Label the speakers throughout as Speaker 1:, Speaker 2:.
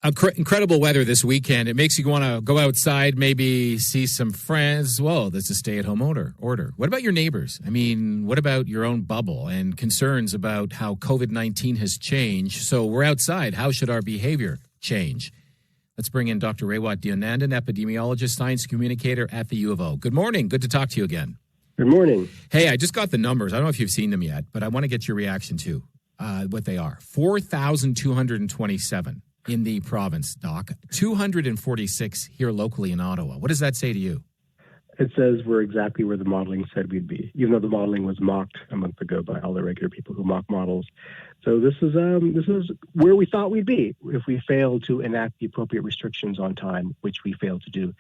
Speaker 1: Incredible weather this weekend. It makes you want to go outside, maybe see some friends. Whoa, that's a stay-at-home order. What about your neighbors? I mean, what about your own bubble and concerns about how COVID-19 has changed? So we're outside. How should our behavior change? Let's bring in Dr. Raywat Deonandan, epidemiologist, science communicator at the U of O. Good morning. Good to talk to you again.
Speaker 2: Good morning.
Speaker 1: Hey, I just got the numbers. I don't know if you've seen them yet, but I want to get your reaction to what they are. 4,227 in the province, Doc. 246 here locally in Ottawa. What does that say to you?
Speaker 2: It says we're exactly where the modeling said we'd be, even though the modeling was mocked a month ago by all the regular people who mock models. So this is where we thought we'd be if we failed to enact the appropriate restrictions on time, which we failed to do.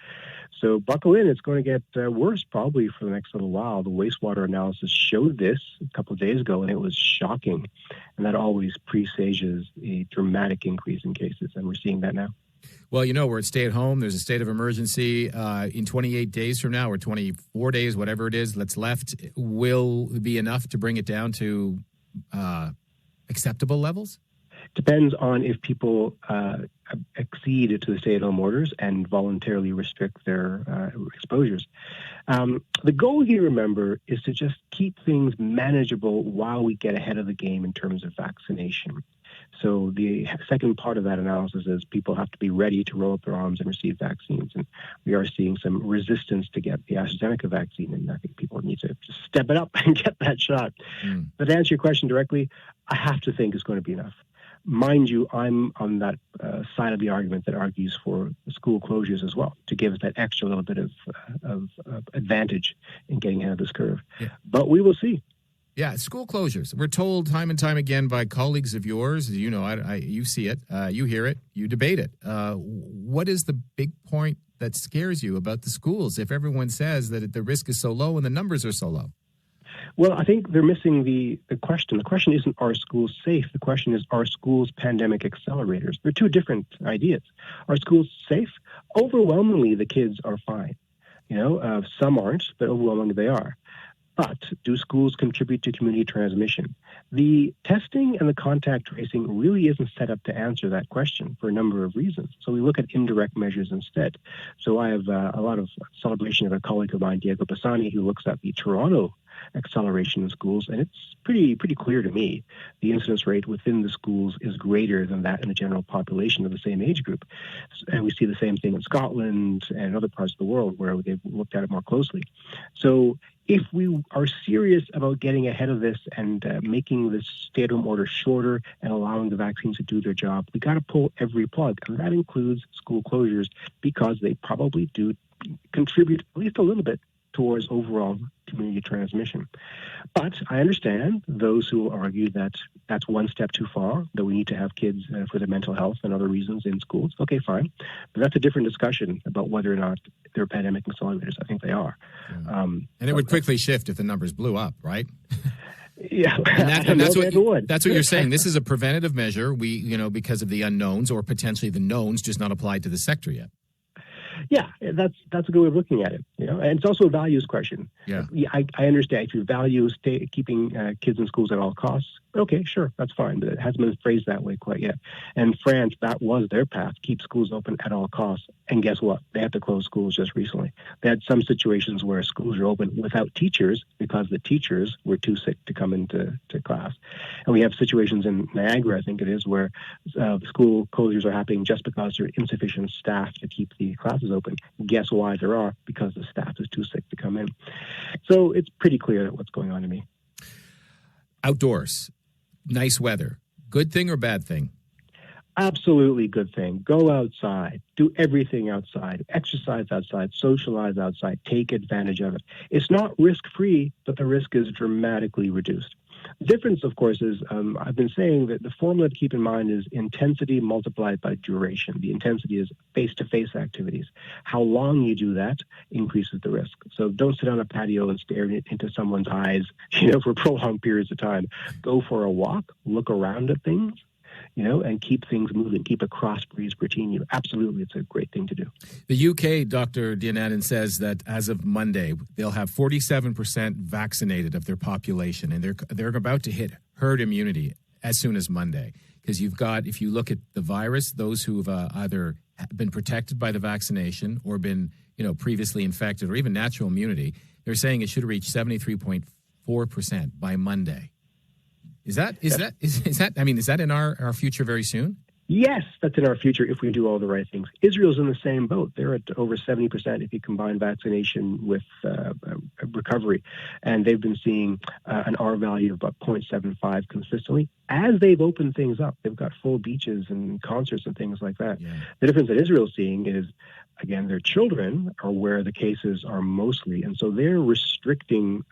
Speaker 2: So buckle in. It's going to get worse probably for the next little while. The wastewater analysis showed this a couple of days ago, and it was shocking. And that always presages a dramatic increase in cases, and we're seeing that now.
Speaker 1: Well, we're at stay at home. There's a state of emergency. In 28 days from now, or 24 days, whatever it is that's left, will be enough to bring it down to acceptable levels?
Speaker 2: Depends on if people accede to the stay-at-home orders and voluntarily restrict their exposures. The goal here, remember, is to just keep things manageable while we get ahead of the game in terms of vaccination. So the second part of that analysis is people have to be ready to roll up their arms and receive vaccines. And we are seeing some resistance to get the AstraZeneca vaccine, and I think people need to just step it up and get that shot. But to answer your question directly, I have to think it's going to be enough. Mind you, I'm on that side of the argument that argues for school closures as well, to give us that extra little bit of advantage in getting ahead of this curve. Yeah. But we will see.
Speaker 1: Yeah, school closures. We're told time and time again by colleagues of yours, you see it, you hear it, you debate it. What is the big point that scares you about the schools if everyone says that the risk is so low and the numbers are so low?
Speaker 2: Well, I think they're missing the question. The question isn't, are schools safe? The question is, are schools pandemic accelerators? They're two different ideas. Are schools safe? Overwhelmingly, the kids are fine. Some aren't, but overwhelmingly they are. But do schools contribute to community transmission? The testing and the contact tracing really isn't set up to answer that question for a number of reasons. So we look at indirect measures instead. So I have a lot of celebration of a colleague of mine, Diego Bassani, who looks at the Toronto acceleration in schools, and it's pretty clear to me the incidence rate within the schools is greater than that in the general population of the same age group. And we see the same thing in Scotland and other parts of the world where they've looked at it more closely. So if we are serious about getting ahead of this and making this stay-at-home order shorter and allowing the vaccines to do their job, we got to pull every plug, and that includes school closures because they probably do contribute at least a little bit towards overall community transmission. But I understand those who argue that that's one step too far, that we need to have kids for their mental health and other reasons in schools. Okay, fine. But that's a different discussion about whether or not they're pandemic accelerators. I think they are. Yeah.
Speaker 1: And it would quickly shift if the numbers blew up, right?
Speaker 2: Yeah,
Speaker 1: and that's what you're saying. This is a preventative measure. Because of the unknowns or potentially the knowns just not applied to the sector yet.
Speaker 2: Yeah, that's a good way of looking at it. And it's also a values question.
Speaker 1: Yeah,
Speaker 2: I understand if you value keeping kids in schools at all costs. Okay, sure, that's fine, but it hasn't been phrased that way quite yet. And France, that was their path: keep schools open at all costs. And guess what? They had to close schools just recently. They had some situations where schools are open without teachers because the teachers were too sick to come into class. And we have situations in Niagara, I think it is, where school closures are happening just because there are insufficient staff to keep the classes open. Guess why there are? Because the staff is too sick to come in. So it's pretty clear what's going on to me.
Speaker 1: Outdoors, nice weather, good thing or bad thing?
Speaker 2: Absolutely good thing. Go outside. Do everything outside. Exercise outside. Socialize outside. Take advantage of it. It's not risk-free, but the risk is dramatically reduced. The difference, of course, is I've been saying that the formula to keep in mind is intensity multiplied by duration. The intensity is face-to-face activities. How long you do that increases the risk. So don't sit on a patio and stare into someone's eyes, for prolonged periods of time. Go for a walk. Look around at things. And keep things moving, keep a cross breeze between you. Absolutely, it's a great thing to do.
Speaker 1: The UK, Dr. Deonandan, says that as of Monday, they'll have 47% vaccinated of their population, and they're about to hit herd immunity. as soon as Monday. Because you've got, if you look at the virus, those who have either been protected by the vaccination or been, previously infected or even natural immunity, they're saying it should reach 73.4% by Monday. Is that in our future very soon?
Speaker 2: Yes, that's in our future if we do all the right things. Israel's in the same boat. They're at over 70% if you combine vaccination with recovery. And they've been seeing an R value of about 0.75 consistently. As they've opened things up, they've got full beaches and concerts and things like that. Yeah. The difference that Israel's seeing is, again, their children are where the cases are mostly. And so they're restricting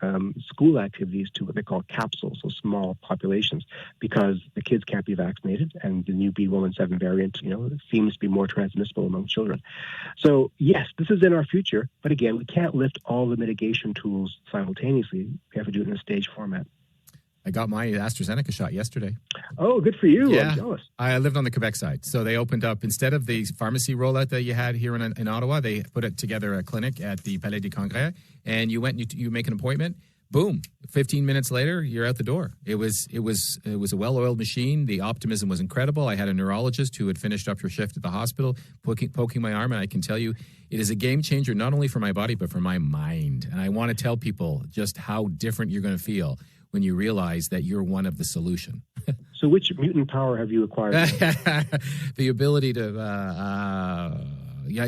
Speaker 2: school activities to what they call capsules, so small populations, because the kids can't be vaccinated. And the new B117 variant, seems to be more transmissible among children. So, yes, this is in our future. But again, we can't lift all the mitigation tools simultaneously. We have to do it in a stage format.
Speaker 1: I got my AstraZeneca shot yesterday.
Speaker 2: Oh, good for you.
Speaker 1: Yeah.
Speaker 2: I'm jealous.
Speaker 1: I lived on the Quebec side. So they opened up, instead of the pharmacy rollout that you had here in Ottawa, they put it together a clinic at the Palais des Congrès, and you went and you make an appointment. Boom. 15 minutes later, you're out the door. It was a well-oiled machine. The optimism was incredible. I had a neurologist who had finished up her shift at the hospital, poking my arm, and I can tell you, it is a game changer, not only for my body, but for my mind. And I want to tell people just how different you're going to feel when you realize that you're one of the solution.
Speaker 2: So which mutant power have you acquired?
Speaker 1: The ability to...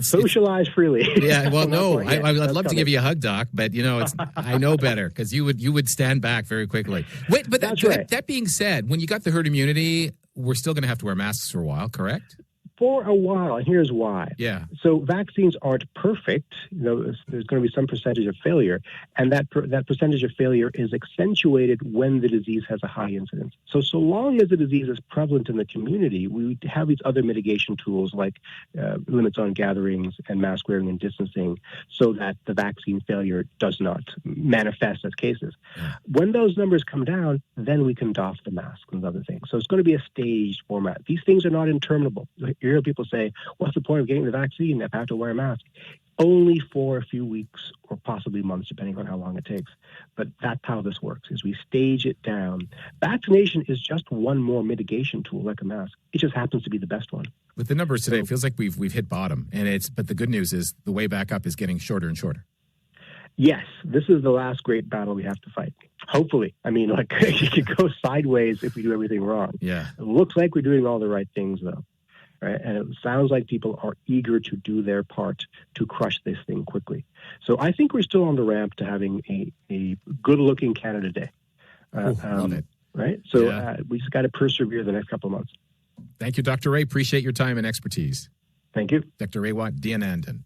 Speaker 2: socialize freely.
Speaker 1: Yeah, well, no, I'd love to give you a hug, Doc, but I know better because you would stand back very quickly. Wait, but that being said, when you got the herd immunity, we're still going to have to wear masks for a while, correct?
Speaker 2: For a while, and here's why.
Speaker 1: Yeah.
Speaker 2: So vaccines aren't perfect. There's going to be some percentage of failure, and that percentage of failure is accentuated when the disease has a high incidence. So long as the disease is prevalent in the community, we have these other mitigation tools like limits on gatherings and mask wearing and distancing, so that the vaccine failure does not manifest as cases. Yeah. When those numbers come down, then we can doff the mask and other things. So it's going to be a staged format. These things are not interminable. You hear people say, what's the point of getting the vaccine if I have to wear a mask? Only for a few weeks or possibly months, depending on how long it takes. But that's how this works, is we stage it down. Vaccination is just one more mitigation tool, like a mask. It just happens to be the best one.
Speaker 1: With the numbers today, it feels like we've hit bottom. But the good news is the way back up is getting shorter and shorter.
Speaker 2: Yes, this is the last great battle we have to fight. Hopefully. It could go sideways if we do everything wrong.
Speaker 1: Yeah.
Speaker 2: It looks like we're doing all the right things, though. Right? And it sounds like people are eager to do their part to crush this thing quickly. So I think we're still on the ramp to having a good-looking Canada Day.
Speaker 1: Love it.
Speaker 2: Right? So we just got to persevere the next couple of months.
Speaker 1: Thank you, Dr. Ray. Appreciate your time and expertise.
Speaker 2: Thank you.
Speaker 1: Dr. Raywat Deonandan.